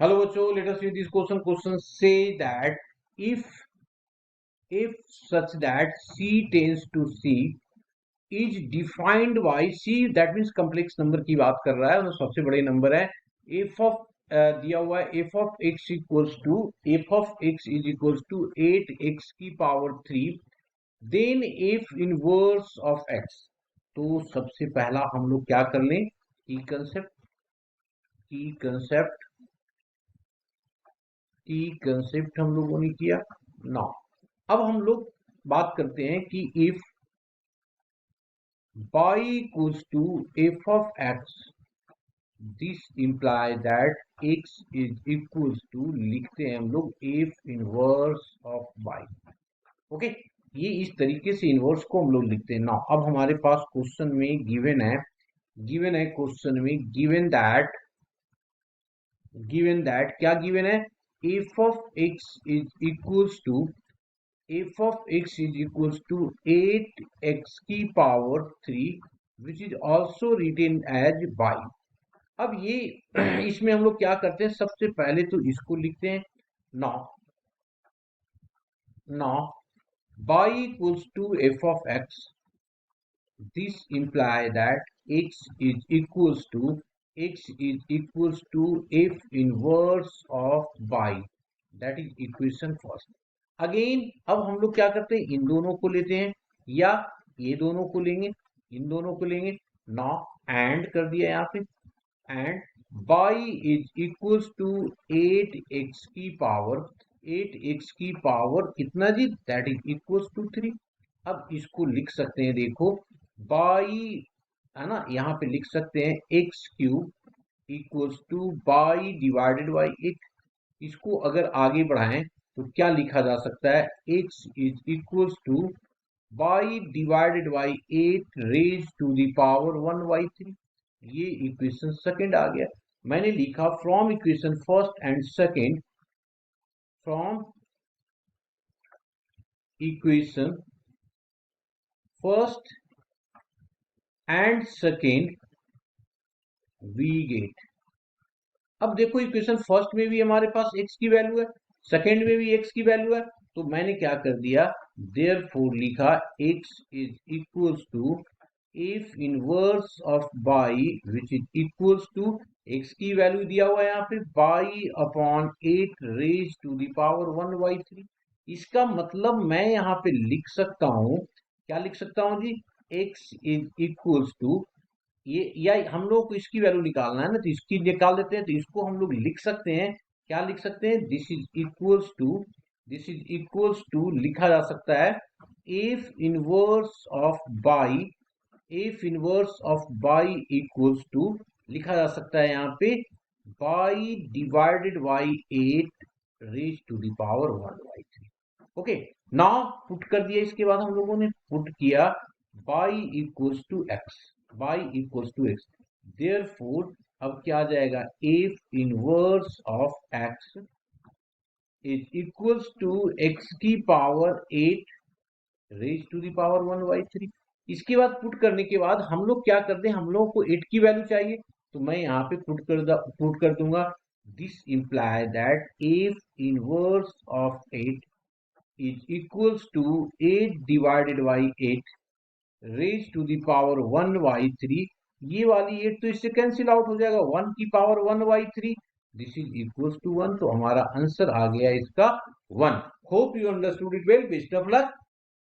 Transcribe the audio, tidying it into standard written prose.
Hello बच्चों, let us see this question. Question say that if such that C tends to C is defined by C, that means complex number की बात कर रहा है और सबसे बड़े नंबर है f of दिया हुआ है f of x equals to f of x is equals to 8x की power 3, then f inverse of x। तो सबसे पहला हम लोग क्या कर लें, की कंसेप्ट हम लोगों ने किया ना। अब हम लोग बात करते हैं कि if y equals to f of x, this imply that x is equals to, लिखते हैं हम लोग f inverse of y। Okay, ये इस तरीके से इनवर्स को हम लोग लिखते हैं ना। अब हमारे पास क्वेश्चन में गिवन है क्वेश्चन में गिवन दैट क्या गिवन है, f of x is equals to 8x की power 3 which is also written as y। अब ये इसमें हम लोग क्या करते हैं, सबसे पहले तो इसको लिखते हैं now y equals to f of x, this imply that x is equals to f inverse of y, that is equation first। Again अब हम लोग क्या करते हैं, इन दोनों को लेते हैं या ये दोनों को लेंगे, इन दोनों को लेंगे ना, एंड कर दिया यहाँ पे, and y is equals to 8x की पावर कितना जी, दैट इज इक्वल्स टू 3। अब इसको लिख सकते हैं, देखो y है ना, यहाँ पे लिख सकते हैं x cube equals to y divided by 8। इसको अगर आगे बढ़ाएं तो क्या लिखा जा सकता है, x is equals to y divided by 8 raise to the power 1/3। ये इक्वेशन सेकंड आ गया। मैंने लिखा from equation first and second, from equation first and second we get. अब देखो इक्वेशन फर्स्ट में भी हमारे पास x की वैल्यू है, सेकंड में भी x की वैल्यू है, तो मैंने क्या कर दिया, देयरफॉर लिखा x is equals to f inverse of y which is equals to, x की वैल्यू दिया हुआ है यहाँ पे y upon 8 raise to the power 1/3। इसका मतलब मैं यहाँ पे लिख सकता हूँ, क्या लिख सकता हूँ जी, x इज इक्वल्स टू, ये या हम लोग को इसकी वैल्यू निकालना है ना, तो इसकी निकाल देते हैं, तो इसको हम लोग लिख सकते हैं, क्या लिख सकते हैं, दिस इज इक्वल्स टू लिखा जा सकता है F inverse of y, equals to लिखा जा सकता है यहाँ पे y divided by 8 raise to the power 1/3। Okay, now put कर दिया, इसके बाद हम लोगों ने पुट किया y equals to x, therefore अब क्या आ जाएगा, f inverse of x is equals to x की power 8 raise to the power 1/3। इसके बाद पुट करने के बाद हम लोग क्या करते हैं, हम लोग को 8 की वैल्यू चाहिए, तो मैं यहाँ पे पुट कर दूंगा, this imply that f inverse of 8 is equals to 8 divided by 8 raise to the power 1/3। ये वाली 8 तो इससे कैंसिल आउट हो जाएगा, 1 की power 1/3, this is equals to 1। तो हमारा आंसर आ गया इसका 1। Hope you understood it well, best of luck.